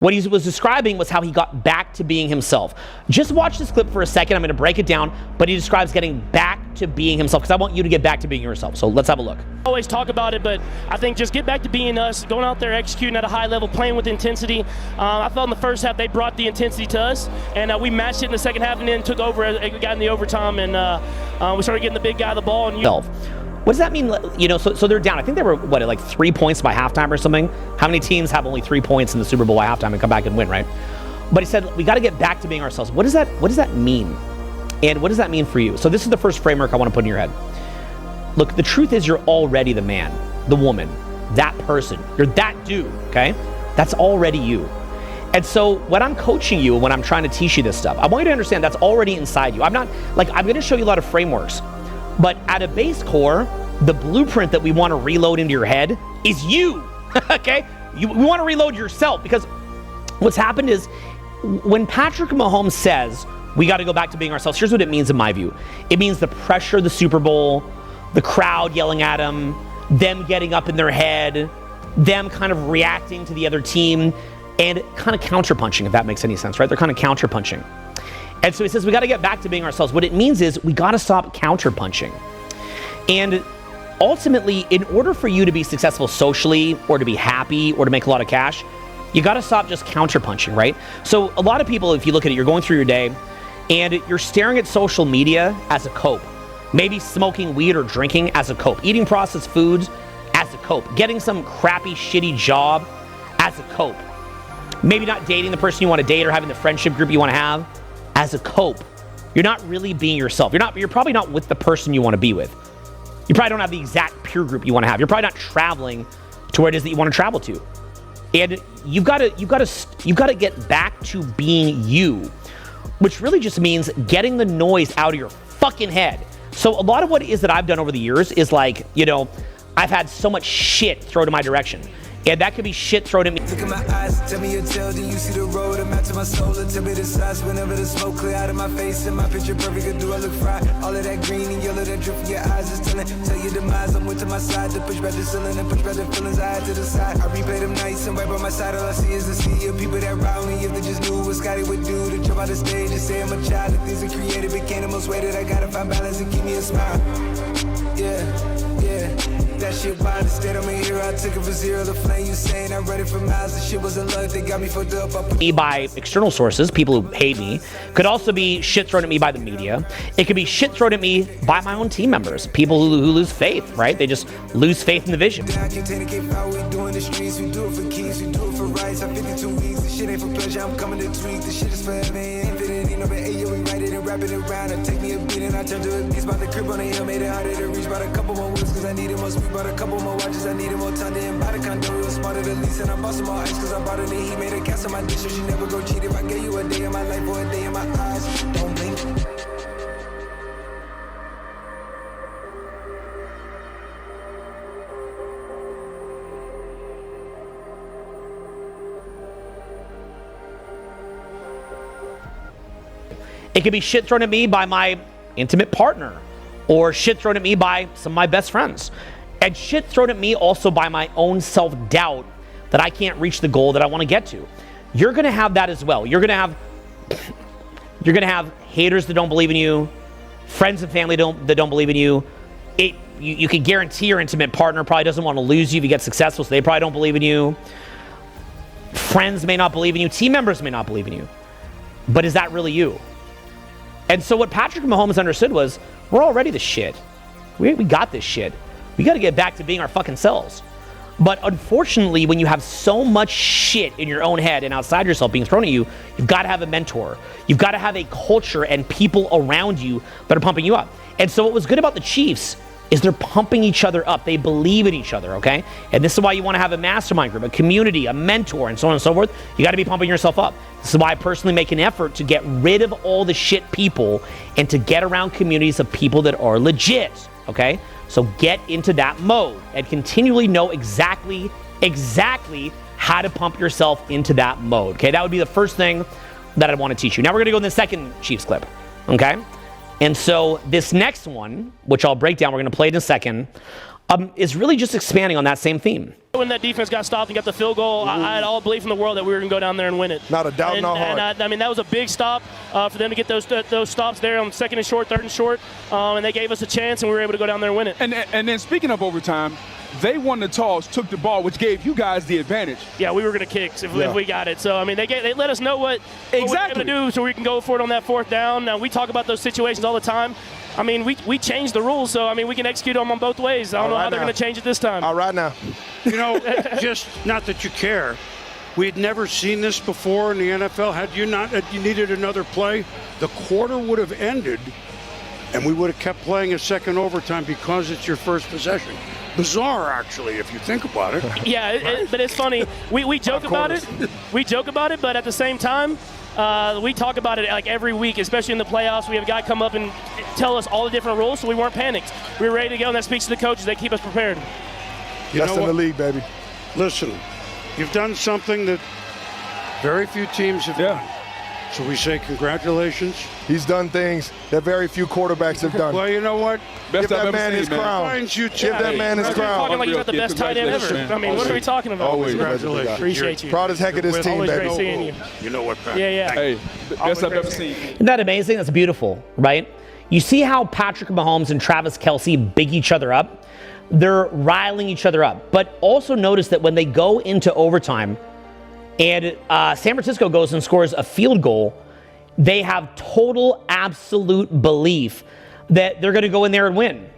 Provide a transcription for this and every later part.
What he was describing was how he got back to being himself. Just watch this clip for a second. I'm going to break it down, but he describes getting back to being himself because I want you to get back to being yourself. So let's have a look. Always talk about it, but I think just get back to being us, going out there, executing at a high level, playing with intensity. I felt in the first half they brought the intensity to us, and we matched it in the second half and then took over, got in the overtime, and we started getting the big guy the ball. And what does that mean? You know, so they're down. I think they were, what, like 3 points by halftime or something? How many teams have only 3 points in the Super Bowl by halftime and come back and win, right? But he said, we got to get back to being ourselves. What does that mean? And what does that mean for you? So this is the first framework I want to put in your head. Look, the truth is you're already the man, the woman, that person. You're that dude, okay? That's already you. And so when I'm coaching you, when I'm trying to teach you this stuff, I want you to understand that's already inside you. I'm going to show you a lot of frameworks. But at a base core, the blueprint that we want to reload into your head is you, okay? We want to reload yourself because what's happened is when Patrick Mahomes says we got to go back to being ourselves, here's what it means in my view. It means the pressure of the Super Bowl, the crowd yelling at him, them getting up in their head, them kind of reacting to the other team and kind of counterpunching, if that makes any sense, right? They're kind of counterpunching. And so he says, we got to get back to being ourselves. What it means is we got to stop counterpunching. And ultimately, in order for you to be successful socially or to be happy or to make a lot of cash, you got to stop just counterpunching, right? So a lot of people, if you look at it, you're going through your day and you're staring at social media as a cope. Maybe smoking weed or drinking as a cope. Eating processed foods as a cope. Getting some crappy, shitty job as a cope. Maybe not dating the person you want to date or having the friendship group you want to have as a cope. You're not really being yourself. You're probably not with the person you want to be with. You probably don't have the exact peer group you want to have. You're probably not traveling to where it is that you want to travel to. And you've got to get back to being you, which really just means getting the noise out of your fucking head. So a lot of what it is that I've done over the years is like, you know, I've had so much shit thrown in my direction. And that could be shit thrown at me. Look at my eyes, tell me your tale, then you see the road. I'm out to my soul, and tell me the size. Whenever the smoke clear out of my face, and my picture perfect, or do I look fried? All of that green and yellow that drip from your eyes is telling. Tell your demise, I'm with to my side. To push back the ceiling and push back the feelings I had to the side. I replay them nights, and right by my side, all I see is the sea of people that ride me. If they just knew what Scotty would do to jump out the stage and say I'm a child. The things I created became the most way that I gotta find balance and keep me a smile. Yeah. That shit wild, instead I'm a hero. I took it for zero, the flame you saying I'm ready for miles. The shit wasn't luck, they got me fucked up. Me by external sources, people who hate me. Could also be shit thrown at me by the media. It could be shit thrown at me by my own team members. People who lose faith, right? They just lose faith in the vision. I can't take it, we doing the streets, we do it for keys, we do it for rights. I'm 52 weeks, this shit ain't for pleasure, I'm coming to tweak. This shit is forever, infinity, no bad ayo, we write it and wrap it around. I take me a beat and I turn to a beast. By the crib on the hill, made it harder to reach. Bought a couple more wheels, cause I needed more speed. Bought a couple more watches, I needed more time. Didn't buy the condo, it was smarter than lease. And I bought some more ice, cause I bought it and he made a cast on my dish. So she never go cheat. If I gave you a day in my life or a day in my eyes, don't blink. It could be shit thrown at me by my intimate partner or shit thrown at me by some of my best friends. And shit thrown at me also by my own self-doubt that I can't reach the goal that I want to get to. You're going to have that as well. You're going to have haters that don't believe in you, friends and family that don't believe in you. You can guarantee your intimate partner probably doesn't want to lose you if you get successful, so they probably don't believe in you. Friends may not believe in you. Team members may not believe in you. But is that really you? And so what Patrick Mahomes understood was, we're already the shit. We got this shit. We got to get back to being our fucking selves. But unfortunately, when you have so much shit in your own head and outside yourself being thrown at you, you've got to have a mentor. You've got to have a culture and people around you that are pumping you up. And so what was good about the Chiefs is they're pumping each other up. They believe in each other, okay? And this is why you want to have a mastermind group, a community, a mentor, and so on and so forth. You got to be pumping yourself up. This is why I personally make an effort to get rid of all the shit people and to get around communities of people that are legit, okay? So get into that mode and continually know exactly how to pump yourself into that mode, okay? That would be the first thing that I want to teach you. Now we're going to go in the second Chiefs clip, okay? And so this next one, which I'll break down, we're going to play it in a second. is really just expanding on that same theme. When that defense got stopped and got the field goal, I had all belief in the world that we were going to go down there and win it. Not a doubt in our heart. And I mean, that was a big stop for them to get those stops there on second and short, third and short, and they gave us a chance, and we were able to go down there and win it. And then speaking of overtime, they won the toss, took the ball, which gave you guys the advantage. Yeah, we were going to kick if we got it. So, I mean, they let us know what we're going to do so we can go for it on that fourth down. Now, we talk about those situations all the time. I mean, we changed the rules, so, I mean, we can execute them on both ways. I don't know how they're going to change it this time. All right now. You know, just not that you care. We'd never seen this before in the NFL. Had you needed another play, the quarter would have ended, and we would have kept playing a second overtime because it's your first possession. Bizarre, actually, if you think about it. Yeah, but it's funny. We joke about it. We joke about it, but at the same time, we talk about it like every week, especially in the playoffs. We have a guy come up and tell us all the different rules, so we weren't panicked. We were ready to go, and that speaks to the coaches. They keep us prepared. Best in the league, baby. Listen, you've done something that very few teams have done. So we say congratulations. He's done things that very few quarterbacks have done. Well, you know what? Give that man his crown. Give that man his crown. Talking like he's got the best tight end ever. I mean, what are we talking about? Always. Congratulations. Appreciate you. Proud as heck of this team, Always baby. great seeing you. You know what, Pat? Yeah. Hey, best I've ever seen. Isn't that amazing? That's beautiful, right? You see how Patrick Mahomes and Travis Kelce big each other up? They're riling each other up. But also notice that when they go into overtime and San Francisco goes and scores a field goal, they have total, absolute belief that they're going to go in there and win.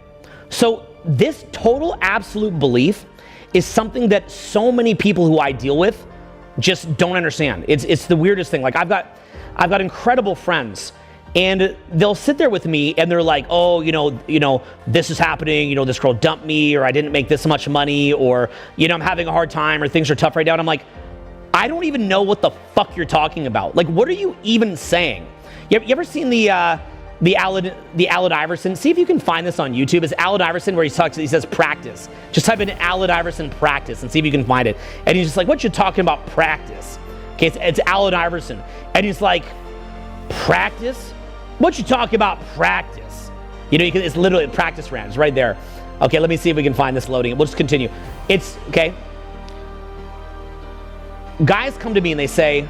So this total, absolute belief is something that so many people who I deal with just don't understand. It's the weirdest thing. Like I've got incredible friends, and they'll sit there with me and they're like, oh, you know, this is happening. This girl dumped me, or I didn't make this much money, or I'm having a hard time, or things are tough right now. And I'm like, I don't even know what the fuck you're talking about. Like, what are you even saying? You ever seen the Allen Iverson? See if you can find this on YouTube. It's Allen Iverson where he says practice. Just type in Allen Iverson practice and see if you can find it. And he's just like, what you talking about practice? Okay, it's Allen Iverson. And he's like, practice? What you talking about practice? It's literally practice round. It's right there. Okay, let me see if we can find this loading. We'll just continue. It's, okay. Guys come to me and they say,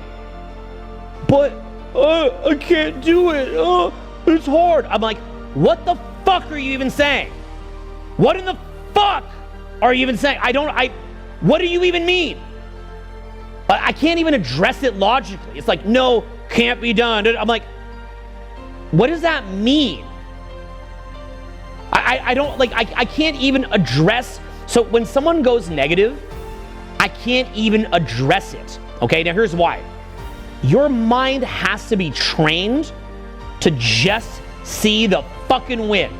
but I can't do it. It's hard. I'm like, what the fuck are you even saying? What in the fuck are you even saying? What do you even mean? I can't even address it logically. It's like, no, can't be done. I'm like, what does that mean? I can't even address. So when someone goes negative, I can't even address it. Okay, now here's why. Your mind has to be trained to just see the fucking win.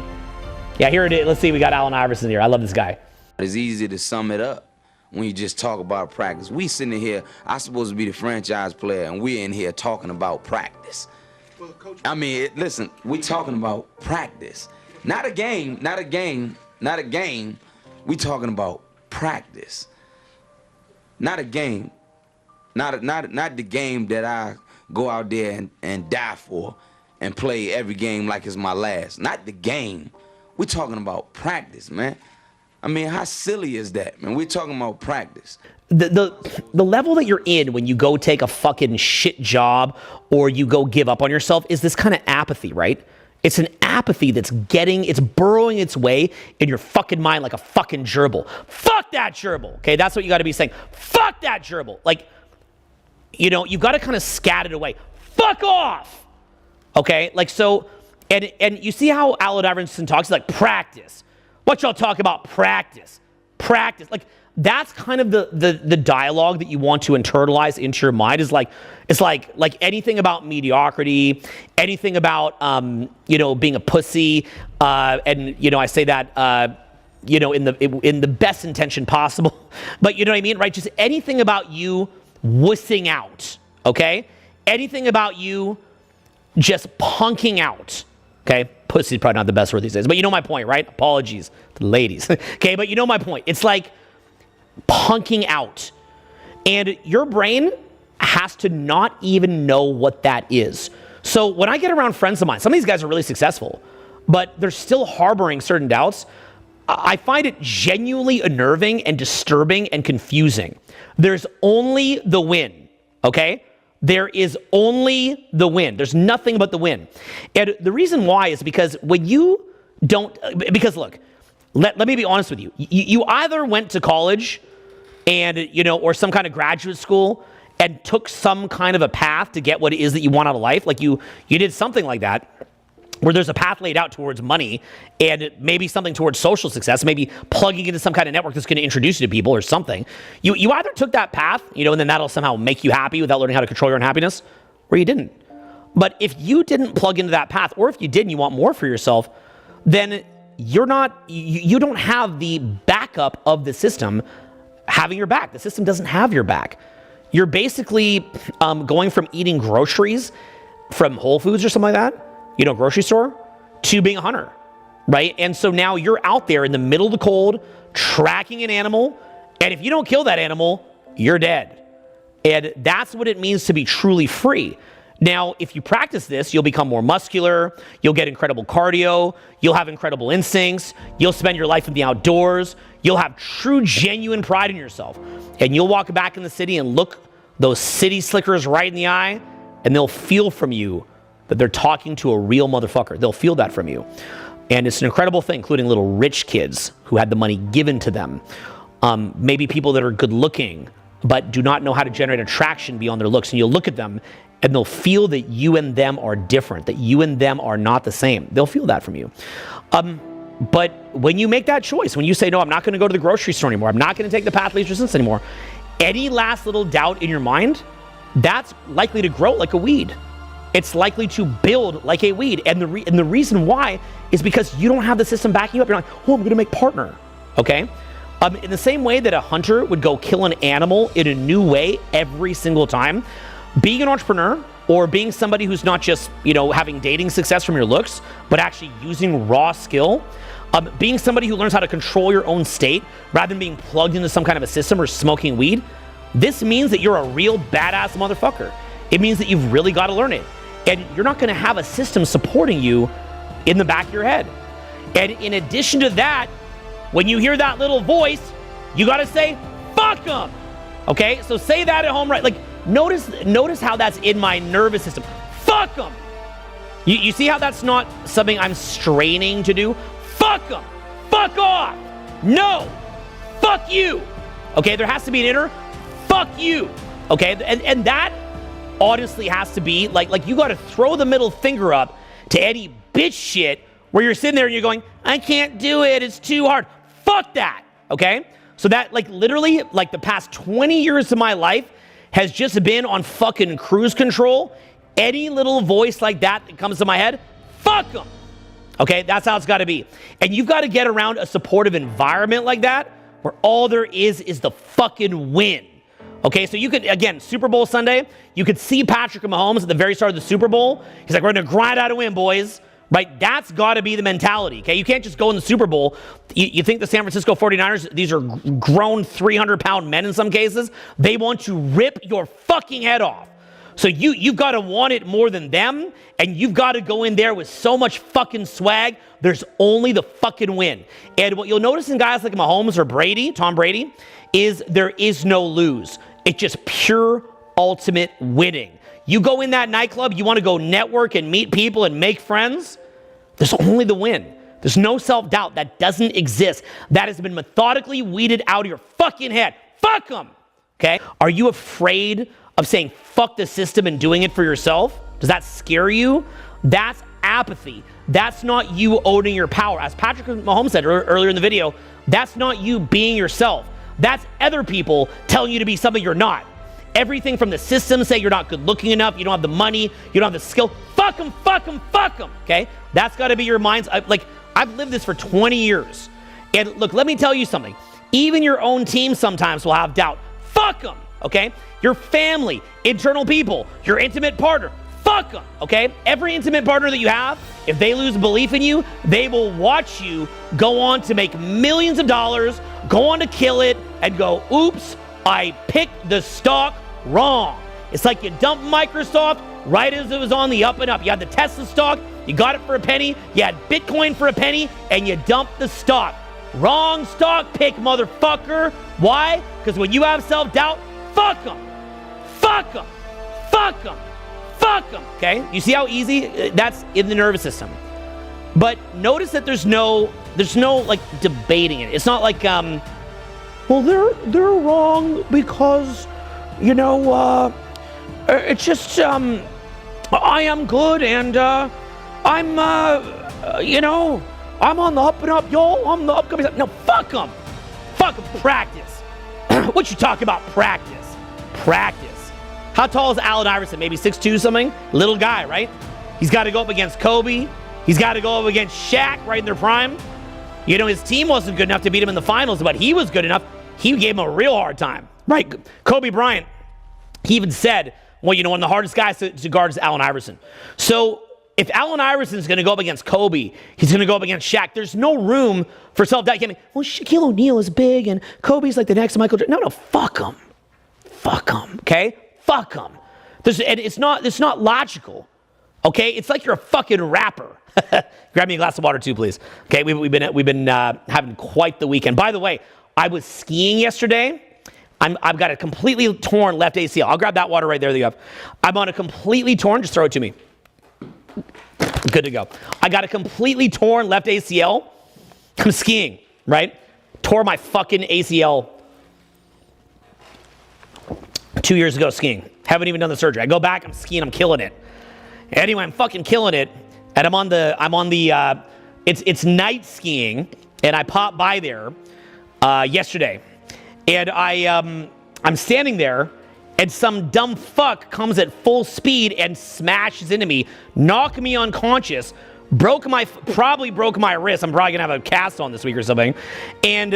Yeah, here it is. Let's see, we got Allen Iverson here. I love this guy. It's easy to sum it up when you just talk about practice. We sitting here, I'm supposed to be the franchise player, and we're in here talking about practice. I mean, listen, we talking about practice. Not a game. We talking about practice. Not a game. Not the game that I go out there and die for and play every game like it's my last. Not the game. We're talking about practice, man. I mean, how silly is that, man? We're talking about practice. The level that you're in when you go take a fucking shit job or you go give up on yourself is this kind of apathy, right? It's an apathy that's it's burrowing its way in your fucking mind like a fucking gerbil. Fuck that gerbil. Okay, that's what you got to be saying. Fuck that gerbil. Like, you've got to kind of scat it away. Fuck off. Okay, like so, and you see how Allen Iverson talks? He's like, practice. What y'all talk about? Practice. Like, that's kind of the dialogue that you want to internalize into your mind. Is like, it's like anything about mediocrity, anything about being a pussy, and I say that in the best intention possible, but you know what I mean, right? Just anything about you wussing out, okay? Anything about you just punking out, okay? Pussy is probably not the best word these days, but you know my point, right? Apologies to the ladies, okay? But you know my point. It's like punking out. And your brain has to not even know what that is. So when I get around friends of mine, some of these guys are really successful, but they're still harboring certain doubts. I find it genuinely unnerving and disturbing and confusing. There's only the win, okay? There is only the win. There's nothing but the win. And the reason why is because when you don't, because look, let me be honest with you. You either went to college and, or some kind of graduate school and took some kind of a path to get what it is that you want out of life. Like you did something like that, where there's a path laid out towards money and maybe something towards social success, maybe plugging into some kind of network that's going to introduce you to people or something. You either took that path, and then that'll somehow make you happy without learning how to control your own happiness, or you didn't. But if you didn't plug into that path, or if you did and you want more for yourself, then you don't have the backup of the system having your back. The system doesn't have your back. You're basically going from eating groceries from Whole Foods or something like that, grocery store, to being a hunter, right? And so now you're out there in the middle of the cold, tracking an animal, and if you don't kill that animal, you're dead. And that's what it means to be truly free. Now, if you practice this, you'll become more muscular, you'll get incredible cardio, you'll have incredible instincts, you'll spend your life in the outdoors, you'll have true, genuine pride in yourself. And you'll walk back in the city and look those city slickers right in the eye, and they'll feel from you that they're talking to a real motherfucker. They'll feel that from you. And it's an incredible thing, including little rich kids who had the money given to them. Maybe people that are good looking, but do not know how to generate attraction beyond their looks. And you'll look at them and they'll feel that you and them are different, that you and them are not the same. They'll feel that from you. But when you make that choice, when you say, no, I'm not going to go to the grocery store anymore, I'm not going to take the path of least resistance anymore, any last little doubt in your mind, that's likely to grow like a weed. It's likely to build like a weed. And the reason why is because you don't have the system backing you up. You're like, oh, I'm going to make partner. Okay? In the same way that a hunter would go kill an animal in a new way every single time, being an entrepreneur or being somebody who's not just, having dating success from your looks, but actually using raw skill, being somebody who learns how to control your own state rather than being plugged into some kind of a system or smoking weed, this means that you're a real badass motherfucker. It means that you've really got to learn it. And you're not going to have a system supporting you in the back of your head. And in addition to that, when you hear that little voice, you got to say, fuck them. Okay? So say that at home, right? Like, notice how that's in my nervous system. Fuck them. You see how that's not something I'm straining to do? Fuck them. Fuck off. No. Fuck you. Okay? There has to be an inner fuck you. Okay? And that honestly has to be like you got to throw the middle finger up to any bitch shit where you're sitting there and you're going, I can't do it, it's too hard. Fuck that. Okay? So that literally the past 20 years of my life has just been on fucking cruise control. Any little voice like that comes to my head, fuck them. Okay? That's how it's got to be. And you've got to get around a supportive environment like that where all there is the fucking win. Okay, so you could, again, Super Bowl Sunday, you could see Patrick Mahomes at the very start of the Super Bowl. He's like, we're going to grind out a win, boys. Right? That's got to be the mentality, okay? You can't just go in the Super Bowl. You think the San Francisco 49ers, these are grown 300-pound men in some cases. They want to rip your fucking head off. So you've got to want it more than them, and you've got to go in there with so much fucking swag. There's only the fucking win. And what you'll notice in guys like Mahomes or Brady, Tom Brady, is there is no lose. It's just pure, ultimate winning. You go in that nightclub, you want to go network and meet people and make friends, there's only the win. There's no self-doubt. That doesn't exist. That has been methodically weeded out of your fucking head. Fuck them. Okay? Are you afraid of saying fuck the system and doing it for yourself? Does that scare you? That's apathy. That's not you owning your power. As Patrick Mahomes said earlier in the video, that's not you being yourself. That's other people telling you to be something you're not. Everything from the system say you're not good looking enough, you don't have the money, you don't have the skill. Fuck them, fuck them, fuck them. Okay? That's got to be your mind's. I've lived this for 20 years. And look, let me tell you something. Even your own team sometimes will have doubt. Fuck them. Okay? Your family, internal people, your intimate partner. Fuck them. Okay? Every intimate partner that you have, if they lose belief in you, they will watch you go on to make millions of dollars, go on to kill it, and go, oops, I picked the stock wrong. It's like you dumped Microsoft right as it was on the up and up. You had the Tesla stock, you got it for a penny, you had Bitcoin for a penny, and you dumped the stock. Wrong stock pick, motherfucker. Why? Because when you have self-doubt, fuck them. Fuck them. Fuck them. Fuck them. Okay? You see how easy that's in the nervous system. But notice that there's no like debating it. It's not like well, they're wrong because it's just I am good and I'm I'm on the up and up, y'all. I'm the upcoming. No, fuck them. Fuck them. Practice. What you talking about? Practice. Practice. How tall is Allen Iverson? Maybe 6'2" something? Little guy, right? He's got to go up against Kobe. He's got to go up against Shaq right in their prime. His team wasn't good enough to beat him in the finals, but he was good enough. He gave him a real hard time. Right? Kobe Bryant, he even said, well, one of the hardest guys to guard is Allen Iverson. So if Allen Iverson is going to go up against Kobe, he's going to go up against Shaq. There's no room for self-doubt. Well, Shaquille O'Neal is big, and Kobe's like the next Michael Jordan. No, fuck him. Fuck him, okay? Fuck him. It's not logical, okay? It's like you're a fucking rapper. Grab me a glass of water too, please. Okay, we've been having quite the weekend. By the way, I was skiing yesterday. I've got a completely torn left ACL. I'll grab that water right there that you have. I'm on a completely torn. Just throw it to me. Good to go. I got a completely torn left ACL. I'm skiing, right? Tore my fucking ACL 2 years ago skiing. Haven't even done the surgery. I go back, I'm skiing, I'm killing it. Anyway, I'm fucking killing it. And I'm on the it's night skiing, and I popped by there yesterday. And I'm standing there, and some dumb fuck comes at full speed and smashes into me, knocking me unconscious, probably broke my wrist. I'm probably gonna have a cast on this week or something,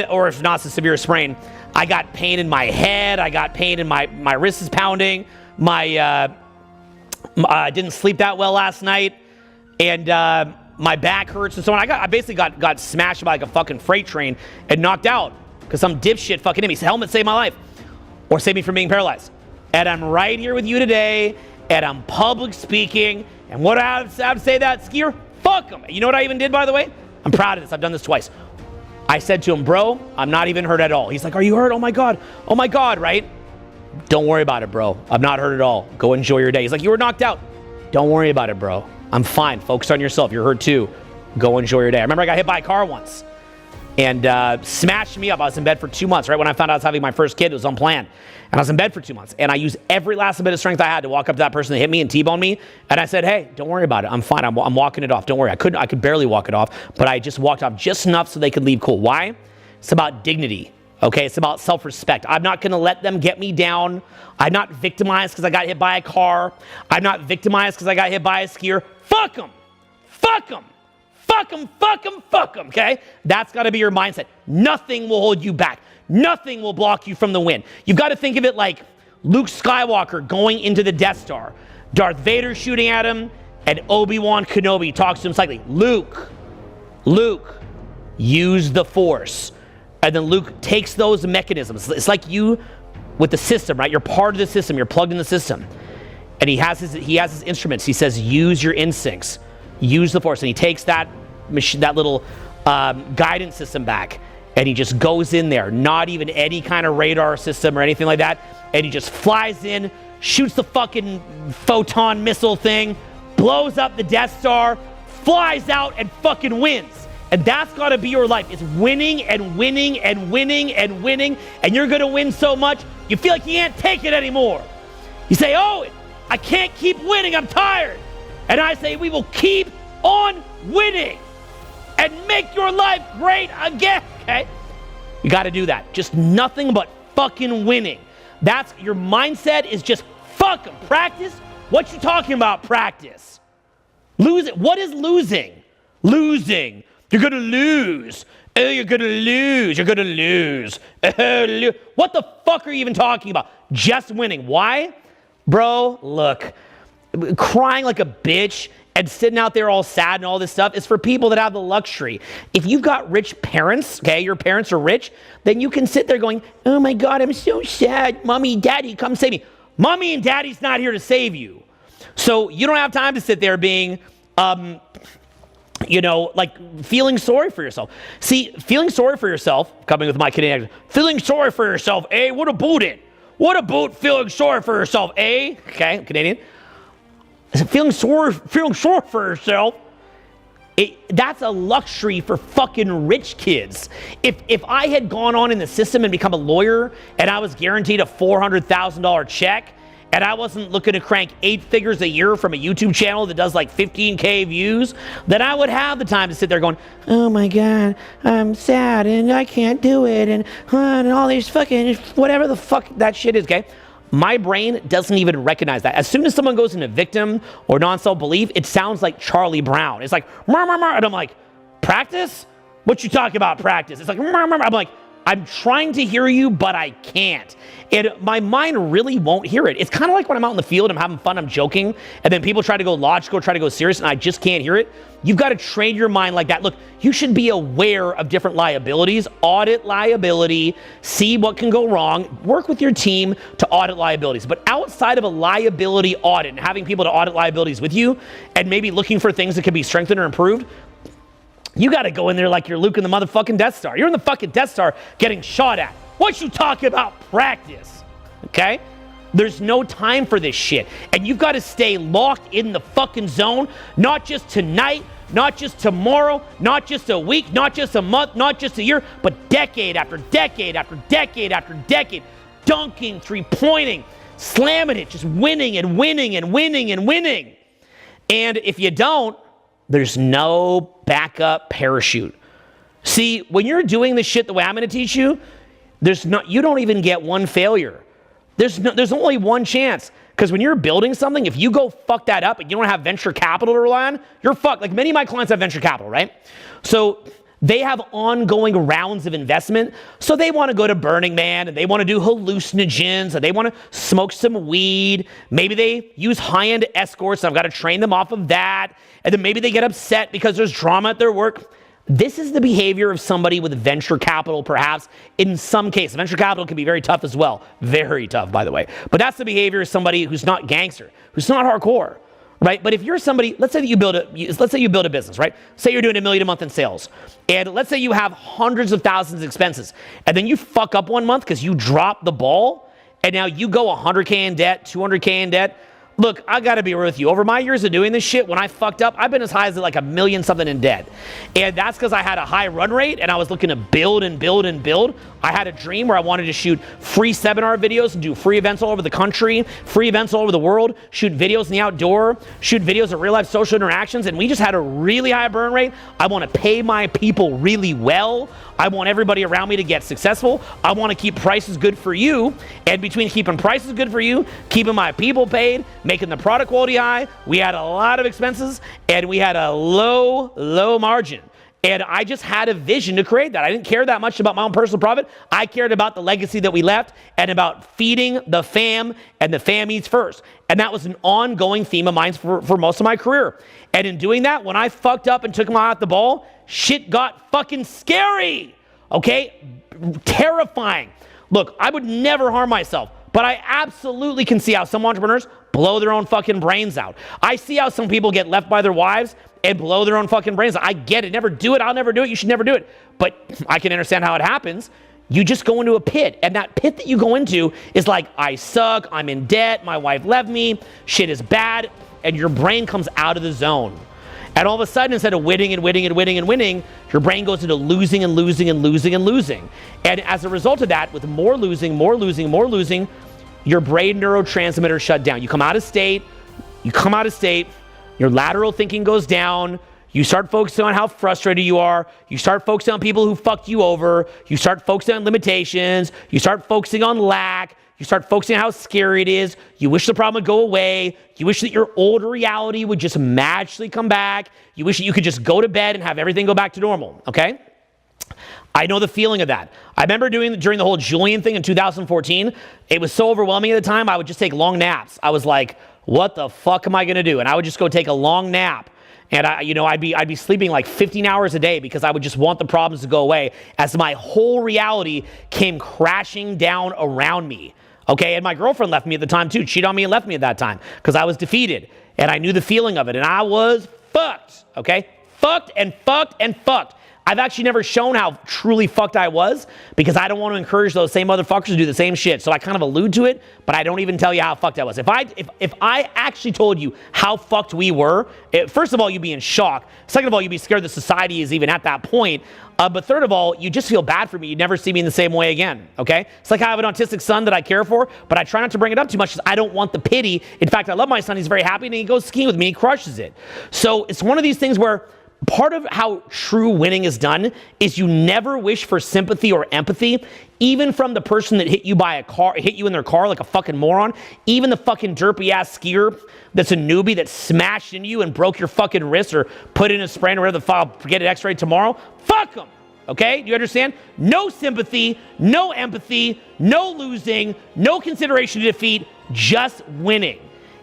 or if not, it's a severe sprain. I got pain in my head. I got pain in my wrist is pounding. I didn't sleep that well last night, and my back hurts and so on. I basically got smashed by like a fucking freight train and knocked out because some dipshit fucking hit me. So helmet saved my life, or saved me from being paralyzed. And I'm right here with you today, and I'm public speaking. And what I have to say that skier, fuck him. You know what I even did, by the way? I'm proud of this. I've done this twice. I said to him, bro, I'm not even hurt at all. He's like, are you hurt? Oh my God, right? Don't worry about it, bro. I'm not hurt at all. Go enjoy your day. He's like, you were knocked out. Don't worry about it, bro. I'm fine. Focus on yourself. You're hurt too. Go enjoy your day. I remember I got hit by a car once and smashed me up. I was in bed for 2 months, right? When I found out I was having my first kid, it was unplanned. And I was in bed for 2 months. And I used every last bit of strength I had to walk up to that person that hit me and T-bone me. And I said, hey, don't worry about it. I'm fine. I'm walking it off. Don't worry. I could barely walk it off, but I just walked off just enough so they could leave cool. Why? It's about dignity. Okay, it's about self-respect. I'm not going to let them get me down. I'm not victimized because I got hit by a car. I'm not victimized because I got hit by a skier. Fuck them. Fuck them. Fuck them, fuck them, fuck them, okay? That's got to be your mindset. Nothing will hold you back. Nothing will block you from the win. You've got to think of it like Luke Skywalker going into the Death Star. Darth Vader shooting at him, and Obi-Wan Kenobi talks to him slightly. Luke, use the Force. And then Luke takes those mechanisms. It's like you with the system, right? You're part of the system. You're plugged in the system. And he has his instruments. He says, use your instincts. Use the Force. And he takes that little guidance system back, and he just goes in there, not even any kind of radar system or anything like that, and he just flies in, shoots the fucking photon missile thing, blows up the Death Star, flies out, and fucking wins. And that's got to be your life. It's winning and winning and winning and winning, and you're going to win so much, you feel like you can't take it anymore. You say, oh, I can't keep winning, I'm tired. And I say, we will keep on winning and make your life great again, okay? You got to do that. Just nothing but fucking winning. That's your mindset is just fuck them. Practice? What you talking about, practice? Losing. What is losing? Losing. You're going to lose. Oh, you're going to lose. You're going to lose. What the fuck are you even talking about? Just winning. Why? Bro, look, crying like a bitch and sitting out there all sad and all this stuff is for people that have the luxury. If you've got rich parents, okay, your parents are rich, then you can sit there going, oh my God, I'm so sad. Mommy, Daddy, come save me. Mommy and Daddy's not here to save you. So you don't have time to sit there being like feeling sorry for yourself. See, feeling sorry for yourself, coming with my Canadian accent, feeling sorry for yourself, eh? What about it? What about feeling sorry for yourself, eh? Okay, Canadian. Feeling sorry for yourself, that's a luxury for fucking rich kids. If I had gone on in the system and become a lawyer and I was guaranteed a $400,000 check and I wasn't looking to crank 8 figures a year from a YouTube channel that does like 15K views, then I would have the time to sit there going, oh my God, I'm sad and I can't do it and all these fucking, whatever the fuck that shit is, okay? My brain doesn't even recognize that. As soon as someone goes into victim or non-self-belief, it sounds like Charlie Brown. It's like, murr, murr, murr. And I'm like, practice? What you talking about, practice? It's like, murr, murr, murr. I'm like, I'm trying to hear you, but I can't. And my mind really won't hear it. It's kind of like when I'm out in the field, I'm having fun, I'm joking, and then people try to go logical, try to go serious, and I just can't hear it. You've got to train your mind like that. Look, you should be aware of different liabilities, audit liability, see what can go wrong, work with your team to audit liabilities. But outside of a liability audit and having people to audit liabilities with you and maybe looking for things that can be strengthened or improved, you got to go in there like you're Luke in the motherfucking Death Star. You're in the fucking Death Star getting shot at. What you talking about? Practice. Okay? There's no time for this shit. And you've got to stay locked in the fucking zone, not just tonight, not just tomorrow, not just a week, not just a month, not just a year, but decade after decade after decade after decade. Dunking, three-pointing, slamming it, just winning and winning and winning and winning. And if you don't, there's no backup parachute. See, when you're doing this shit the way I'm going to teach you, you don't even get one failure. There's only one chance. Because when you're building something, if you go fuck that up and you don't have venture capital to rely on, you're fucked. Like many of my clients have venture capital, right? So they have ongoing rounds of investment. So they want to go to Burning Man and they want to do hallucinogens and they want to smoke some weed. Maybe they use high-end escorts. And I've got to train them off of that. And then maybe they get upset because there's drama at their work. This is the behavior of somebody with venture capital, perhaps. In some cases, venture capital can be very tough as well. Very tough, by the way. But that's the behavior of somebody who's not gangster, who's not hardcore, right? But if you're somebody, let's say you build a business, right? Say you're doing $1 million a month in sales, and let's say you have hundreds of thousands of expenses, and then you fuck up one month because you drop the ball, and now you go 100K in debt, 200K in debt. Look, I got to be real with you. Over my years of doing this shit, when I fucked up, I've been as high as like $1 million something in debt. And that's because I had a high run rate and I was looking to build and build and build. I had a dream where I wanted to shoot free seminar videos and do free events all over the country, free events all over the world, shoot videos in the outdoor, shoot videos of real life social interactions. And we just had a really high burn rate. I want to pay my people really well. I want everybody around me to get successful. I want to keep prices good for you. And between keeping prices good for you, keeping my people paid, making the product quality high, we had a lot of expenses and we had a low margin. And I just had a vision to create that. I didn't care that much about my own personal profit. I cared about the legacy that we left and about feeding the fam, and the fam eats first. And that was an ongoing theme of mine for most of my career. And in doing that, when I fucked up and took my eye off the ball, shit got fucking scary, okay? Terrifying. Look, I would never harm myself, but I absolutely can see how some entrepreneurs blow their own fucking brains out. I see how some people get left by their wives and blow their own fucking brains out. I get it. Never do it. I'll never do it. You should never do it. But I can understand how it happens. You just go into a pit, and that pit that you go into is like, I suck, I'm in debt, my wife left me, shit is bad, and your brain comes out of the zone. And all of a sudden, instead of winning and winning and winning and winning, your brain goes into losing and losing and losing and losing. And as a result of that, with more losing, your brain neurotransmitters shut down. You come out of state, your lateral thinking goes down, you start focusing on how frustrated you are, you start focusing on people who fucked you over, you start focusing on limitations, you start focusing on lack, you start focusing on how scary it is, you wish the problem would go away, you wish that your old reality would just magically come back, you wish that you could just go to bed and have everything go back to normal, okay? I know the feeling of that. I remember during the whole Julian thing in 2014, it was so overwhelming at the time, I would just take long naps. I was like, what the fuck am I gonna do? And I would just go take a long nap. And I'd be sleeping like 15 hours a day because I would just want the problems to go away as my whole reality came crashing down around me. Okay, and my girlfriend left me at the time too, cheated on me and left me at that time because I was defeated and I knew the feeling of it and I was fucked, okay? fucked and fucked and fucked. I've actually never shown how truly fucked I was because I don't want to encourage those same motherfuckers to do the same shit. So I kind of allude to it, but I don't even tell you how fucked I was. If I actually told you how fucked we were, first of all, you'd be in shock. Second of all, you'd be scared that society is even at that point. But third of all, you just feel bad for me. You'd never see me in the same way again, okay? It's like I have an autistic son that I care for, but I try not to bring it up too much because I don't want the pity. In fact, I love my son. He's very happy, and he goes skiing with me. He crushes it. So it's one of these things where part of how true winning is done is you never wish for sympathy or empathy, even from the person that hit you in their car like a fucking moron, even the fucking derpy ass skier that's a newbie that smashed into you and broke your fucking wrist or put in a sprain or whatever the fuck, get an x-ray tomorrow. Fuck them. Okay? Do you understand? No sympathy, no empathy, no losing, no consideration to defeat, just winning.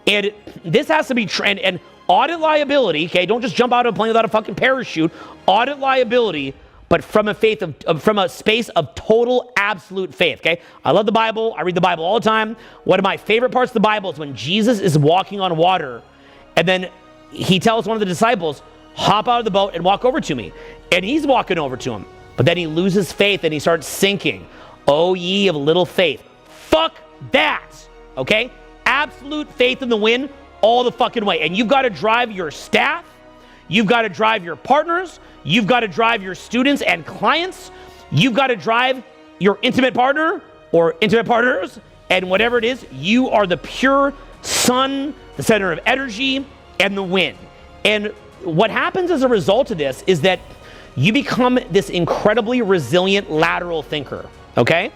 And this has to be and audit liability, okay? Don't just jump out of a plane without a fucking parachute. Audit liability, but from a space of total, absolute faith, okay? I love the Bible. I read the Bible all the time. One of my favorite parts of the Bible is when Jesus is walking on water, and then he tells one of the disciples, hop out of the boat and walk over to me. And he's walking over to him. But then he loses faith and he starts sinking. Oh, ye of little faith. Fuck that, okay? Absolute faith in the win all the fucking way. And you've got to drive your staff. You've got to drive your partners. You've got to drive your students and clients. You've got to drive your intimate partner or intimate partners. And whatever it is, you are the pure sun, the center of energy, and the win. And what happens as a result of this is that you become this incredibly resilient lateral thinker, okay?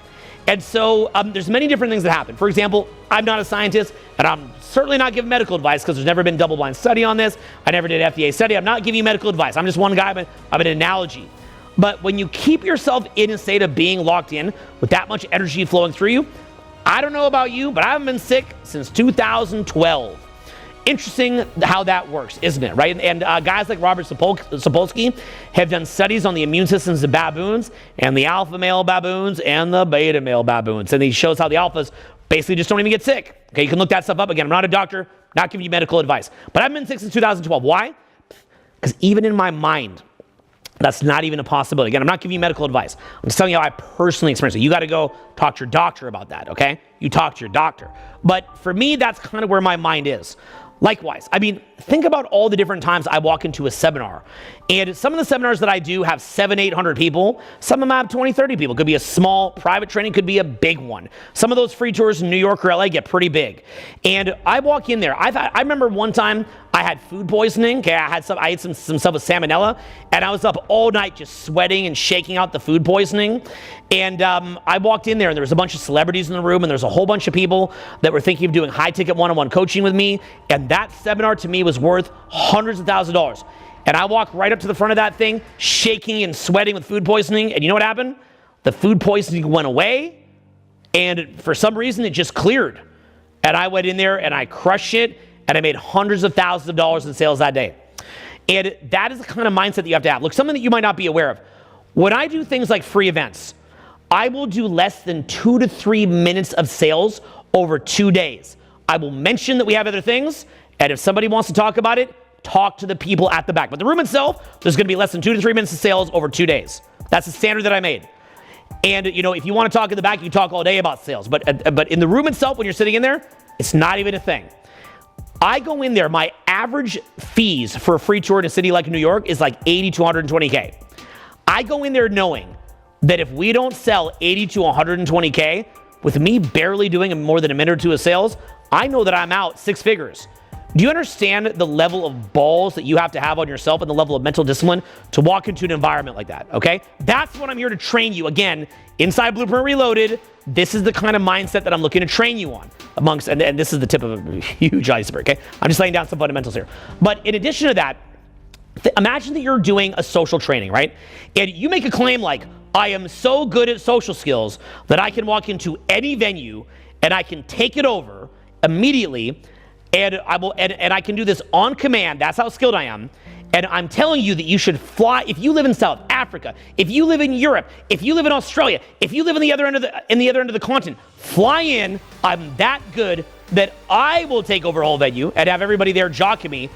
And so there's many different things that happen. For example, I'm not a scientist, and I'm certainly not giving medical advice because there's never been double-blind study on this. I never did FDA study. I'm not giving you medical advice. I'm just one guy. I'm an analogy. But when you keep yourself in a state of being locked in with that much energy flowing through you, I don't know about you, but I haven't been sick since 2012. Interesting how that works, isn't it, right? And guys like Robert Sapolsky have done studies on the immune systems of baboons and the alpha male baboons and the beta male baboons. And he shows how the alphas basically just don't even get sick. Okay, you can look that stuff up. Again, I'm not a doctor, not giving you medical advice. But I've been sick since 2012. Why? Because even in my mind, that's not even a possibility. Again, I'm not giving you medical advice. I'm just telling you how I personally experienced it. You got to go talk to your doctor about that, okay? You talk to your doctor. But for me, that's kind of where my mind is. Likewise, I mean, think about all the different times I walk into a seminar. And some of the seminars that I do have 700-800 people. Some of them have 20-30 people. It could be a small private training, could be a big one. Some of those free tours in New York or LA get pretty big. And I walk in there. I remember one time I had food poisoning. Okay, I ate some stuff with salmonella, and I was up all night just sweating and shaking out the food poisoning. And I walked in there, and there was a bunch of celebrities in the room, and there's a whole bunch of people that were thinking of doing high-ticket one-on-one coaching with me. And that seminar to me was worth hundreds of thousands of dollars. And I walked right up to the front of that thing, shaking and sweating with food poisoning. And you know what happened? The food poisoning went away, and for some reason, it just cleared. And I went in there, and I crushed it, and I made hundreds of thousands of dollars in sales that day. And that is the kind of mindset that you have to have. Look, something that you might not be aware of. When I do things like free events, I will do less than 2 to 3 minutes of sales over 2 days. I will mention that we have other things, and if somebody wants to talk about it, talk to the people at the back. But the room itself, there's going to be less than 2 to 3 minutes of sales over 2 days. That's the standard that I made. And, you know, if you want to talk in the back, you can talk all day about sales. But in the room itself, when you're sitting in there, it's not even a thing. I go in there, my average fees for a free tour in a city like New York is like $80 to $120K. I go in there knowing that if we don't sell $80 to $120K, with me barely doing more than a minute or two of sales, I know that I'm out 6 figures. Do you understand the level of balls that you have to have on yourself and the level of mental discipline to walk into an environment like that, okay? That's what I'm here to train you. Again, inside Blueprint Reloaded, this is the kind of mindset that I'm looking to train you on amongst, and this is the tip of a huge iceberg, okay? I'm just laying down some fundamentals here. But in addition to that, imagine that you're doing a social training, right? And you make a claim like, I am so good at social skills that I can walk into any venue and I can take it over immediately, and I can do this on command. That's how skilled I am. And I'm telling you that you should fly. If you live in South Africa, if you live in Europe, if you live in Australia, if you live in the other end of the continent, fly in. I'm that good that I will take over a whole venue and have everybody there jocking me.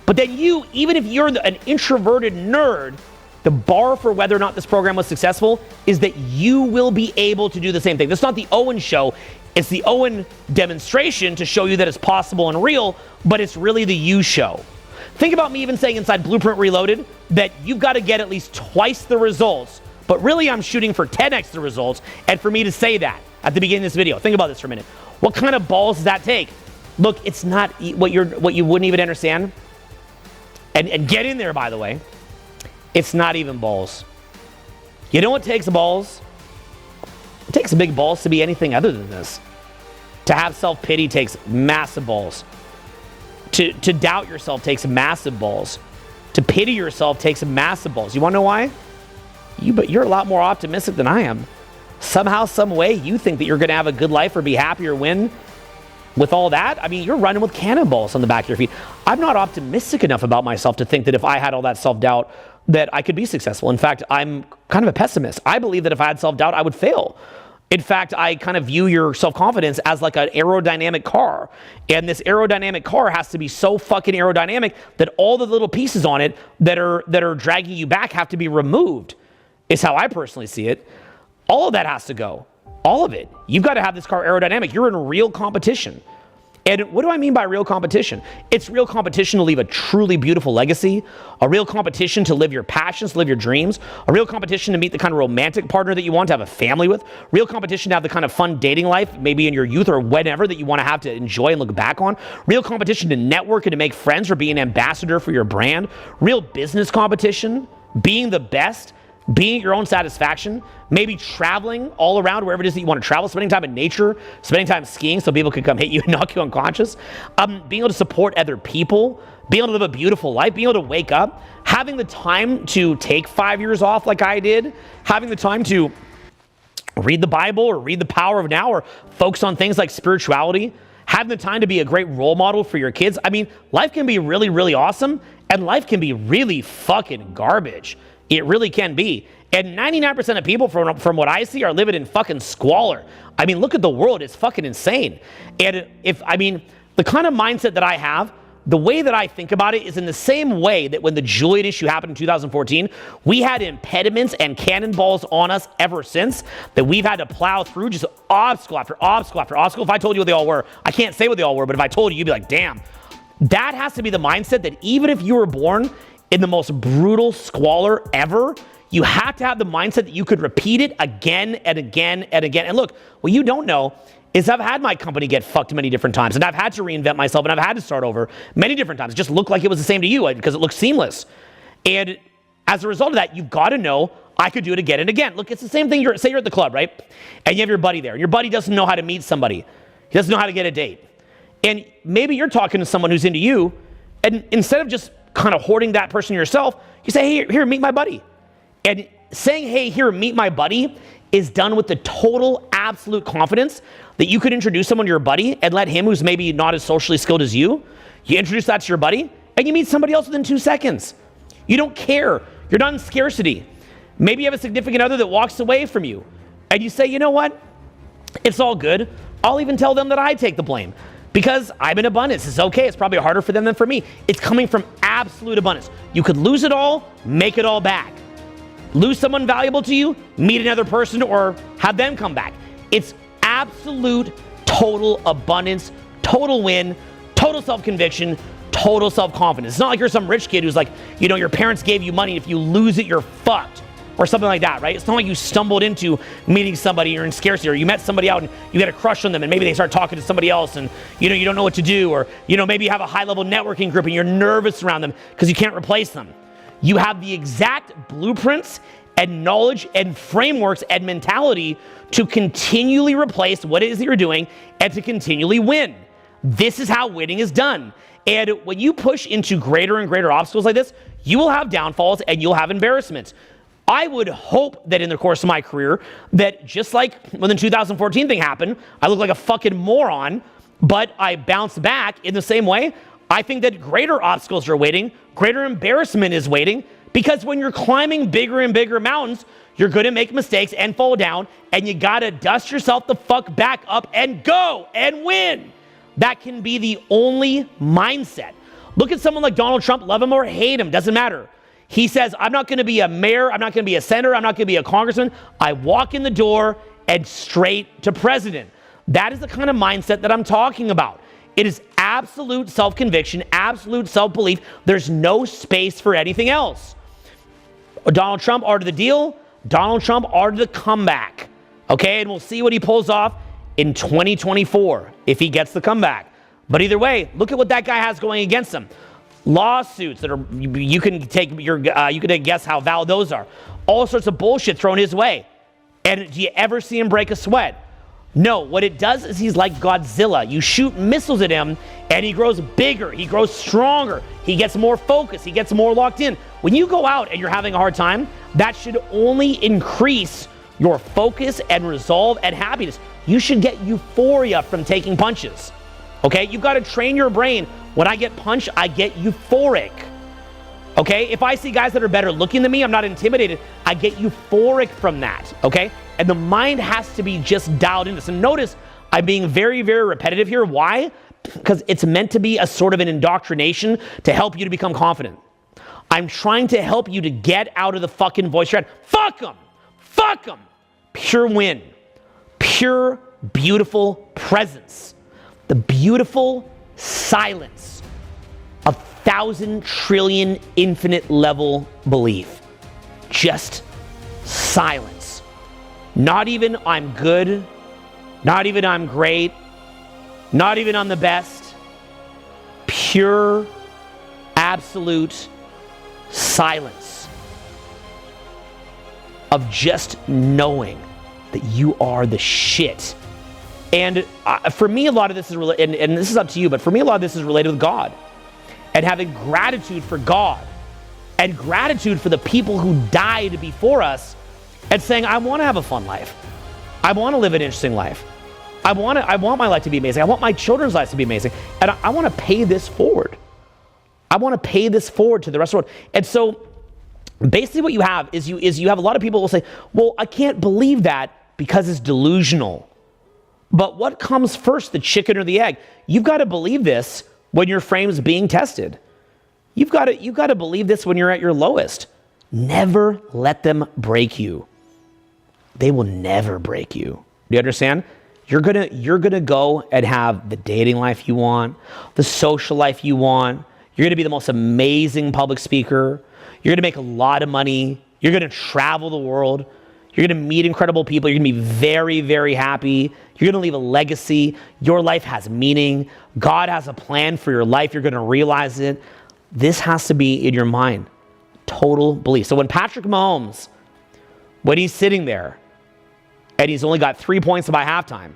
But then you, even if you're an introverted nerd, the bar for whether or not this program was successful is that you will be able to do the same thing. This is not the Owen show. It's the Owen demonstration to show you that it's possible and real, but it's really the you show. Think about me even saying inside Blueprint Reloaded that you've got to get at least twice the results, but really I'm shooting for 10x the results, and for me to say that at the beginning of this video. Think about this for a minute. What kind of balls does that take? Look, it's not what you wouldn't even understand. And get in there, by the way. It's not even balls. You know what takes balls? It takes big balls to be anything other than this. To have self-pity takes massive balls. To doubt yourself takes massive balls. To pity yourself takes massive balls. You want to know why? But you're a lot more optimistic than I am. Somehow, some way, you think that you're going to have a good life or be happy or win. With all that, I mean, you're running with cannonballs on the back of your feet. I'm not optimistic enough about myself to think that if I had all that self-doubt, that I could be successful. In fact, I'm kind of a pessimist. I believe that if I had self-doubt, I would fail. In fact, I kind of view your self-confidence as like an aerodynamic car. And this aerodynamic car has to be so fucking aerodynamic that all the little pieces on it that are dragging you back have to be removed, is how I personally see it. All of that has to go. All of it. You've got to have this car aerodynamic. You're in real competition. And what do I mean by real competition? It's real competition to leave a truly beautiful legacy, a real competition to live your passions, to live your dreams, a real competition to meet the kind of romantic partner that you want to have a family with, real competition to have the kind of fun dating life, maybe in your youth or whenever, that you want to have to enjoy and look back on, real competition to network and to make friends or be an ambassador for your brand, real business competition, being the best, being at your own satisfaction, maybe traveling all around wherever it is that you want to travel, spending time in nature, spending time skiing so people can come hit you and knock you unconscious, being able to support other people, being able to live a beautiful life, being able to wake up, having the time to take 5 years off like I did, having the time to read the Bible or read The Power of Now or focus on things like spirituality, having the time to be a great role model for your kids. I mean, life can be really, really awesome, and life can be really fucking garbage. It really can be. And 99% of people, from what I see, are living in fucking squalor. I mean, look at the world. It's fucking insane. And the kind of mindset that I have, the way that I think about it is in the same way that when the Julian issue happened in 2014, we had impediments and cannonballs on us ever since that we've had to plow through just obstacle after obstacle after obstacle. If I told you what they all were, I can't say what they all were, but if I told you, you'd be like, damn. That has to be the mindset that even if you were born in the most brutal squalor ever, you have to have the mindset that you could repeat it again and again and again. And look, what you don't know is I've had my company get fucked many different times, and I've had to reinvent myself, and I've had to start over many different times. It just looked like it was the same to you because it looked seamless. And as a result of that, you've got to know I could do it again and again. Look, it's the same thing. Say you're at the club, right? And you have your buddy there, and your buddy doesn't know how to meet somebody. He doesn't know how to get a date. And maybe you're talking to someone who's into you, and instead of just kind of hoarding that person yourself, you say, hey, here, meet my buddy. And saying, hey, here, meet my buddy is done with the total, absolute confidence that you could introduce someone to your buddy and let him, who's maybe not as socially skilled as you introduce that to your buddy, and you meet somebody else within 2 seconds. You don't care. You're not in scarcity. Maybe you have a significant other that walks away from you, and you say, you know what? It's all good. I'll even tell them that I take the blame. Because I'm in abundance. It's okay. It's probably harder for them than for me. It's coming from absolute abundance. You could lose it all, make it all back. Lose someone valuable to you, meet another person, or have them come back. It's absolute, total abundance, total win, total self-conviction, total self-confidence. It's not like you're some rich kid who's like, your parents gave you money. If you lose it, you're fucked. Or something like that, right? It's not like you stumbled into meeting somebody, you're in scarcity, or you met somebody out and you got a crush on them, and maybe they start talking to somebody else, and you don't know what to do, or maybe you have a high-level networking group and you're nervous around them because you can't replace them. You have the exact blueprints and knowledge and frameworks and mentality to continually replace what it is that you're doing and to continually win. This is how winning is done. And when you push into greater and greater obstacles like this, you will have downfalls and you'll have embarrassments. I would hope that in the course of my career, that just like when the 2014 thing happened, I looked like a fucking moron, but I bounced back in the same way. I think that greater obstacles are waiting, greater embarrassment is waiting, because when you're climbing bigger and bigger mountains, you're going to make mistakes and fall down, and you got to dust yourself the fuck back up and go and win. That can be the only mindset. Look at someone like Donald Trump, love him or hate him, doesn't matter. He says, I'm not going to be a mayor, I'm not going to be a senator, I'm not going to be a congressman. I walk in the door and straight to president. That is the kind of mindset that I'm talking about. It is absolute self-conviction, absolute self-belief. There's no space for anything else. Donald Trump, art of the deal. Donald Trump, art of the comeback. Okay, and we'll see what he pulls off in 2024 if he gets the comeback. But either way, look at what that guy has going against him. Lawsuits that are, you can guess how valid those are. All sorts of bullshit thrown his way. And do you ever see him break a sweat? No, what it does is he's like Godzilla. You shoot missiles at him and he grows bigger, he grows stronger, he gets more focused, he gets more locked in. When you go out and you're having a hard time, that should only increase your focus and resolve and happiness. You should get euphoria from taking punches. Okay, you've got to train your brain. When I get punched, I get euphoric. Okay, if I see guys that are better looking than me, I'm not intimidated. I get euphoric from that. Okay, and the mind has to be just dialed into this. And notice I'm being very, very repetitive here. Why? Because it's meant to be a sort of an indoctrination to help you to become confident. I'm trying to help you to get out of the fucking voice you're at. Fuck them. Fuck them. Pure win. Pure, beautiful presence. The beautiful silence of 1,000 trillion infinite level belief. Just silence. Not even I'm good. Not even I'm great. Not even I'm the best. Pure, absolute silence of just knowing that you are the shit. And for me, a lot of this is, and this is up to you, but for me, a lot of this is related with God. And having gratitude for God. And gratitude for the people who died before us. And saying, I want to have a fun life. I want to live an interesting life. I want my life to be amazing. I want my children's lives to be amazing. And I want to pay this forward. I want to pay this forward to the rest of the world. And so basically what you have is you have a lot of people who will say, well, I can't believe that because it's delusional. But what comes first, the chicken or the egg? You've got to believe this when your frame's being tested. You've got to believe this when you're at your lowest. Never let them break you. They will never break you. Do you understand? You're gonna go and have the dating life you want, the social life you want. You're gonna be the most amazing public speaker. You're gonna make a lot of money. You're gonna travel the world. You're gonna meet incredible people. You're gonna be very, very happy. You're gonna leave a legacy. Your life has meaning. God has a plan for your life. You're gonna realize it. This has to be in your mind. Total belief. So when Patrick Mahomes, when he's sitting there and he's only got 3 points by halftime,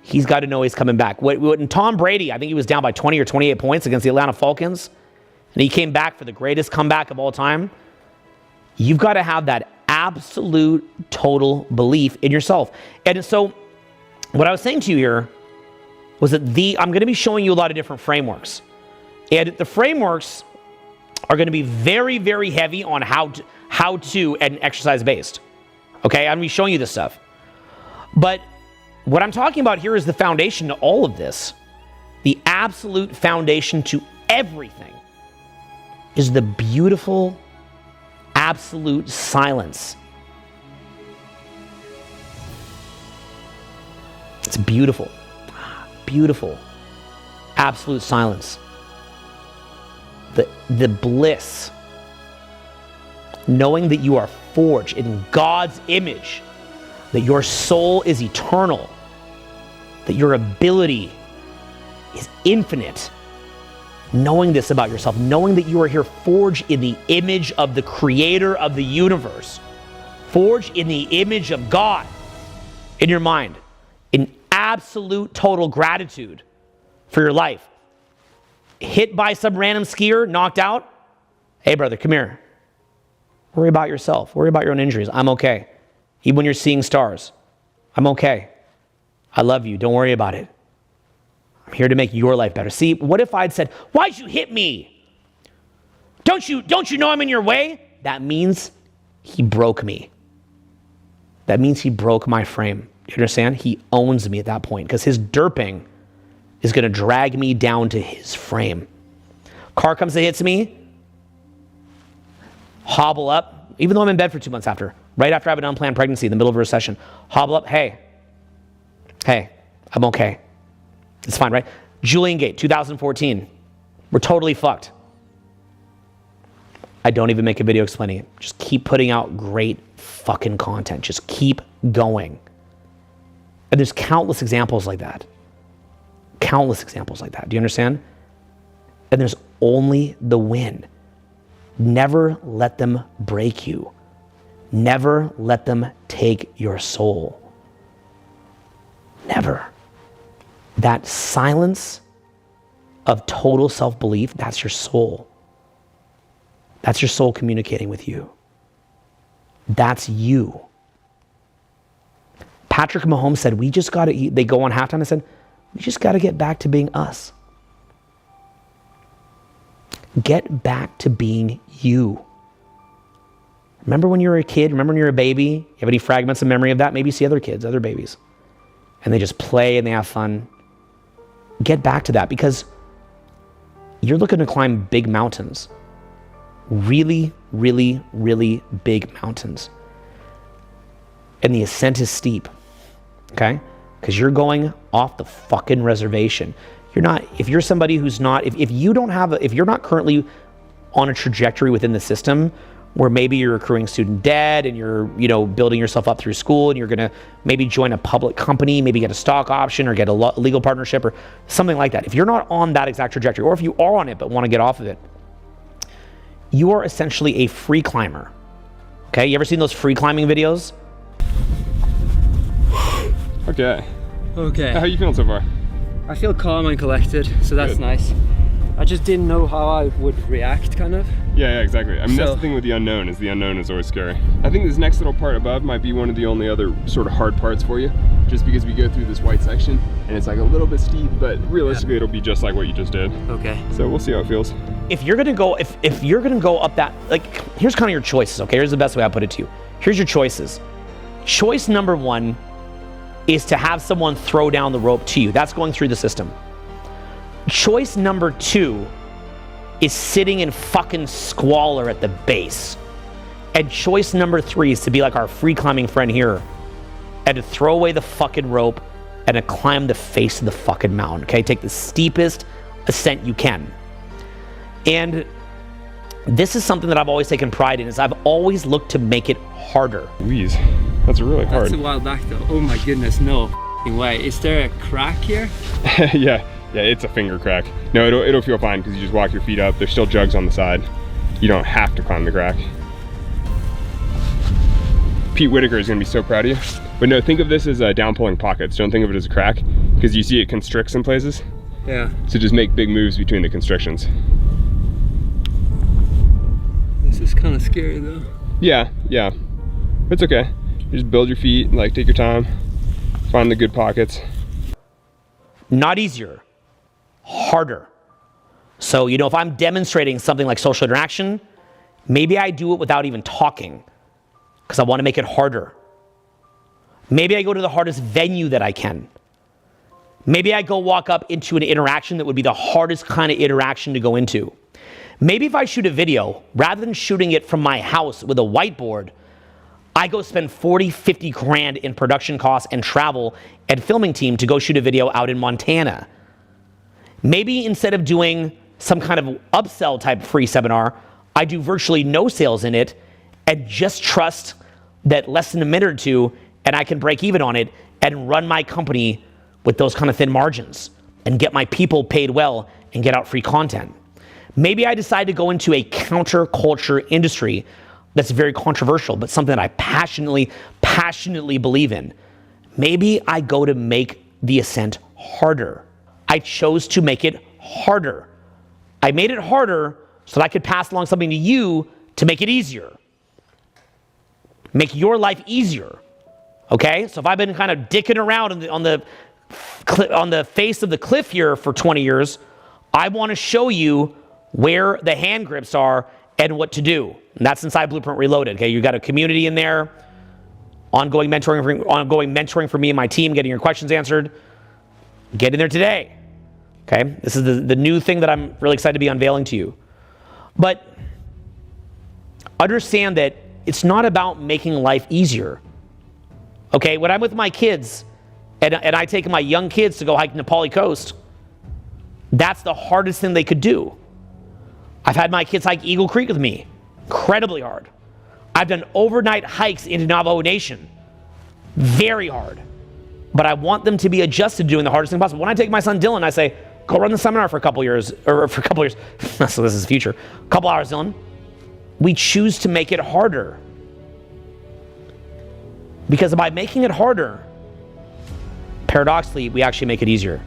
he's got to know he's coming back. When Tom Brady, I think he was down by 20 or 28 points against the Atlanta Falcons, and he came back for the greatest comeback of all time. You've got to have that absolute total belief in yourself. And so what I was saying to you here was that I'm going to be showing you a lot of different frameworks. And the frameworks are going to be very, very heavy on how to and exercise based. Okay, I'm going to be showing you this stuff. But what I'm talking about here is the foundation to all of this. The absolute foundation to everything is the beautiful, absolute silence. It's beautiful. Beautiful. Absolute silence. The bliss. Knowing that you are forged in God's image. That your soul is eternal. That your ability is infinite. Knowing this about yourself. Knowing that you are here forged in the image of the creator of the universe. Forged in the image of God. In your mind. In absolute total gratitude for your life. Hit by some random skier, knocked out. Hey brother, come here. Worry about yourself. Worry about your own injuries. I'm okay. Even when you're seeing stars. I'm okay. I love you. Don't worry about it. I'm here to make your life better. See, what if I'd said, why'd you hit me? Don't you know I'm in your way? That means he broke me. That means he broke my frame. You understand? He owns me at that point because his derping is going to drag me down to his frame. Car comes and hits me. Hobble up, even though I'm in bed for 2 months after, right after I have an unplanned pregnancy in the middle of a recession. Hobble up, hey, I'm okay. It's fine, right? Julian Gate, 2014. We're totally fucked. I don't even make a video explaining it. Just keep putting out great fucking content. Just keep going. And there's countless examples like that. Countless examples like that. Do you understand? And there's only the win. Never let them break you. Never let them take your soul. Never. That silence of total self-belief, that's your soul. That's your soul communicating with you. That's you. Patrick Mahomes said, we just got to eat. They go on halftime and said, we just got to get back to being us. Get back to being you. Remember when you were a kid? Remember when you were a baby? You have any fragments of memory of that? Maybe you see other kids, other babies, and they just play and they have fun. Get back to that, because you're looking to climb big mountains. Really, really, really big mountains. And the ascent is steep, okay? Because you're going off the fucking reservation. You're not, if you're somebody who's not, if you're not currently on a trajectory within the system where maybe you're accruing student debt and you're, building yourself up through school and you're gonna maybe join a public company, maybe get a stock option or get a legal partnership or something like that. If you're not on that exact trajectory, or if you are on it but want to get off of it, you are essentially a free climber. Okay, you ever seen those free climbing videos? Okay. Okay. How are you feeling so far? I feel calm and collected, so that's Good. nice. I just didn't know how I would react, kind of. Yeah, exactly. I mean, that's the thing with the unknown, is the unknown is always scary. I think this next little part above might be one of the only other sort of hard parts for you, just because we go through this white section, and it's like a little bit steep, but realistically it'll be just like what you just did. Okay. So we'll see how it feels. If you're gonna go, if you're gonna go up that, like, here's kind of your choices, okay? Here's the best way I put it to you. Here's your choices. Choice number one is to have someone throw down the rope to you. That's going through the system. Choice number two is sitting in fucking squalor at the base. And choice number three is to be like our free climbing friend here and to throw away the fucking rope and to climb the face of the fucking mountain, okay? Take the steepest ascent you can. And this is something that I've always taken pride in, is I've always looked to make it harder. Louise, that's really hard. That's a while back though. Oh my goodness, no way. Is there a crack here? Yeah, it's a finger crack. No, it'll feel fine because you just walk your feet up. There's still jugs on the side. You don't have to climb the crack. Pete Whitaker is gonna be so proud of you. But no, think of this as down pulling pockets. Don't think of it as a crack, because you see it constricts in places. Yeah. So just make big moves between the constrictions. This is kind of scary though. Yeah. It's okay. You just build your feet, like take your time, find the good pockets. Not easier, harder. So, if I'm demonstrating something like social interaction, maybe I do it without even talking because I want to make it harder. Maybe I go to the hardest venue that I can. Maybe I go walk up into an interaction that would be the hardest kind of interaction to go into. Maybe if I shoot a video, rather than shooting it from my house with a whiteboard, I go spend 40, 50 grand in production costs and travel and filming team to go shoot a video out in Montana. Maybe instead of doing some kind of upsell type free seminar, I do virtually no sales in it and just trust that less than a minute or two and I can break even on it and run my company with those kind of thin margins and get my people paid well and get out free content. Maybe I decide to go into a counterculture industry that's very controversial, but something that I passionately believe in. Maybe I go to make the ascent harder. I chose to make it harder. I made it harder so that I could pass along something to you to make it easier. Make your life easier. Okay? So if I've been kind of dicking around on the face of the cliff here for 20 years, I want to show you where the hand grips are and what to do. And that's inside Blueprint Reloaded. Okay, you got a community in there, ongoing mentoring for me and my team, getting your questions answered. Get in there today. Okay? This is the new thing that I'm really excited to be unveiling to you. But understand that it's not about making life easier. Okay? When I'm with my kids and I take my young kids to go hike Nepali Coast, that's the hardest thing they could do. I've had my kids hike Eagle Creek with me. Incredibly hard. I've done overnight hikes into Navajo Nation. Very hard. But I want them to be adjusted to doing the hardest thing possible. When I take my son Dylan, I say, go run the seminar for a couple years, so this is the future. A couple hours, Dylan. We choose to make it harder. Because by making it harder, paradoxically, we actually make it easier.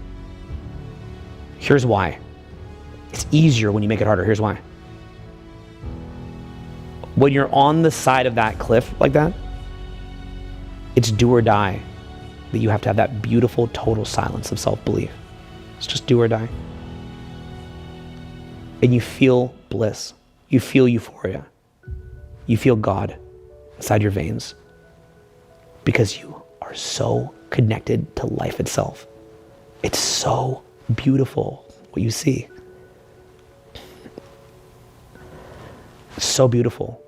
Here's why. It's easier when you make it harder. Here's why. When you're on the side of that cliff like that, it's do or die that you have to have that beautiful total silence of self-belief. It's just do or die. And you feel bliss. You feel euphoria. You feel God inside your veins because you are so connected to life itself. It's so beautiful what you see. So beautiful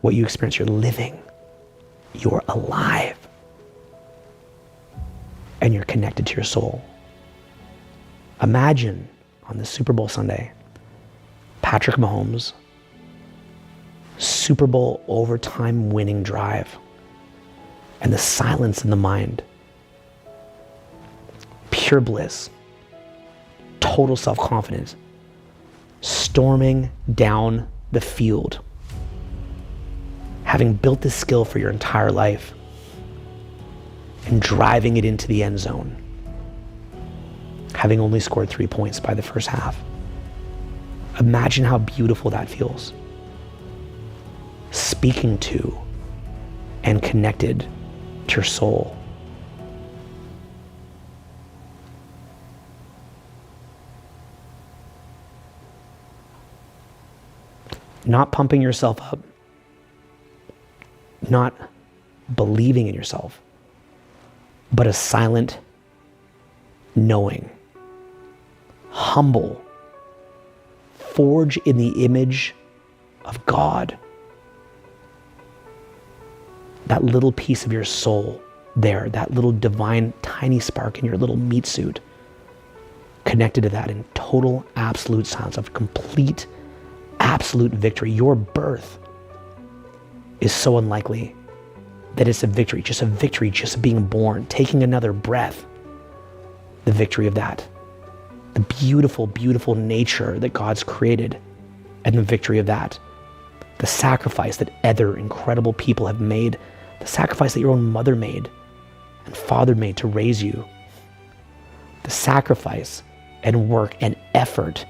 what you experience. You're living. You're alive. And you're connected to your soul. Imagine on the Super Bowl Sunday, Patrick Mahomes, Super Bowl overtime winning drive, and the silence in the mind. Pure bliss. Total self-confidence. Storming down the field. Having built this skill for your entire life and driving it into the end zone. Having only scored 3 points by the first half. Imagine how beautiful that feels. Speaking to and connected to your soul. Not pumping yourself up. Not believing in yourself. But a silent knowing. Humble. Forge in the image of God. That little piece of your soul there, that little divine tiny spark in your little meat suit, connected to that in total absolute silence of complete absolute victory. Your birth is so unlikely that it's a victory, just being born, taking another breath. The victory of that. The beautiful, beautiful nature that God's created and the victory of that. The sacrifice that other incredible people have made. The sacrifice that your own mother made and father made to raise you. The sacrifice and work and effort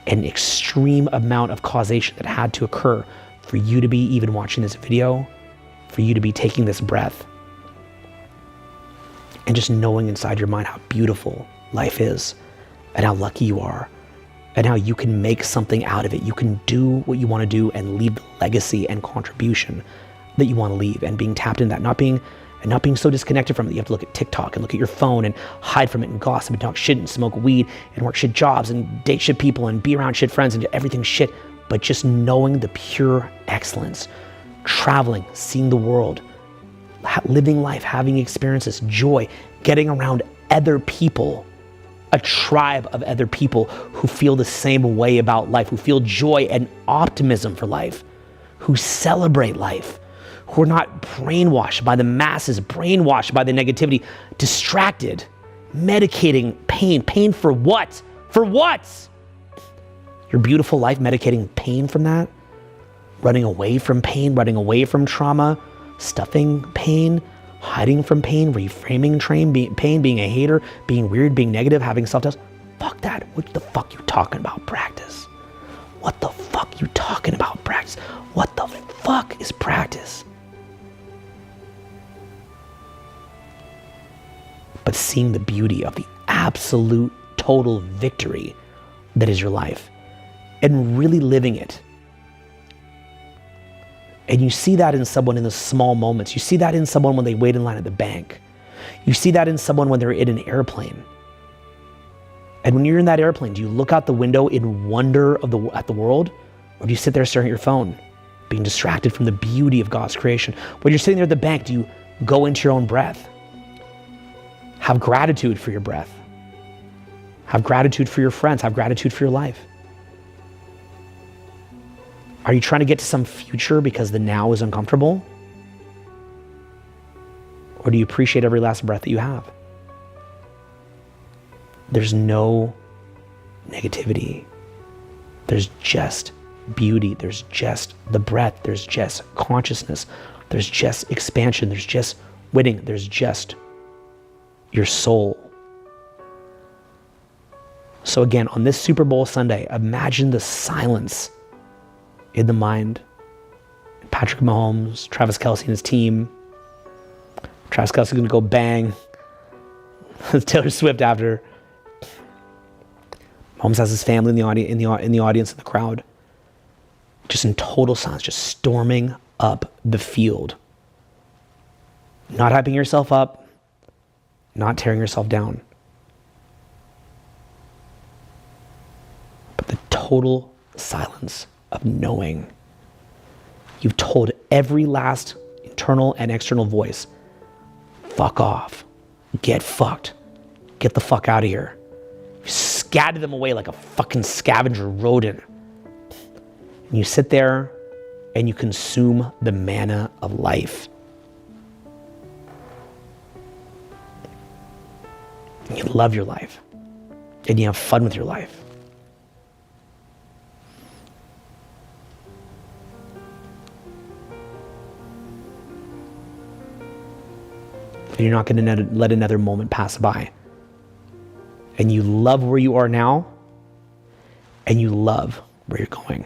and extreme amount of causation that had to occur for you to be even watching this video, for you to be taking this breath, and just knowing inside your mind how beautiful life is and how lucky you are and how you can make something out of it. You can do what you want to do and leave the legacy and contribution that you want to leave, and being tapped into that, not being so disconnected from it that you have to look at TikTok and look at your phone and hide from it and gossip and talk shit and smoke weed and work shit jobs and date shit people and be around shit friends and do everything shit, but just knowing the pure excellence, traveling, seeing the world, living life, having experiences, joy, getting around other people, a tribe of other people who feel the same way about life, who feel joy and optimism for life, who celebrate life, who are not brainwashed by the masses, brainwashed by the negativity, distracted, medicating pain. Pain for what? For what? Your beautiful life medicating pain from that? Running away from pain, running away from trauma, stuffing pain, hiding from pain, reframing pain, being a hater, being weird, being negative, having self-doubt. Fuck that. What the fuck you talking about, practice? What the fuck you talking about, practice? What the fuck is practice? But seeing the beauty of the absolute total victory that is your life and really living it. And you see that in someone in the small moments. You see that in someone when they wait in line at the bank. You see that in someone when they're in an airplane. And when you're in that airplane, do you look out the window in wonder at the world? Or do you sit there staring at your phone, being distracted from the beauty of God's creation? When you're sitting there at the bank, do you go into your own breath? Have gratitude for your breath. Have gratitude for your friends. Have gratitude for your life. Are you trying to get to some future because the now is uncomfortable? Or do you appreciate every last breath that you have? There's no negativity. There's just beauty. There's just the breath. There's just consciousness. There's just expansion. There's just winning. There's just your soul. So again, on this Super Bowl Sunday, imagine the silence in the mind. Patrick Mahomes, Travis Kelce and his team. Travis Kelce is going to go bang Taylor Swift after. Mahomes has his family in the audience, in the crowd. Just in total silence, just storming up the field. Not hyping yourself up, not tearing yourself down. But the total silence of knowing you've told every last internal and external voice, fuck off, get fucked, get the fuck out of here. You scatter them away like a fucking scavenger rodent. And you sit there and you consume the manna of life. And you love your life. And you have fun with your life. And you're not going to let another moment pass by. And you love where you are now. And you love where you're going.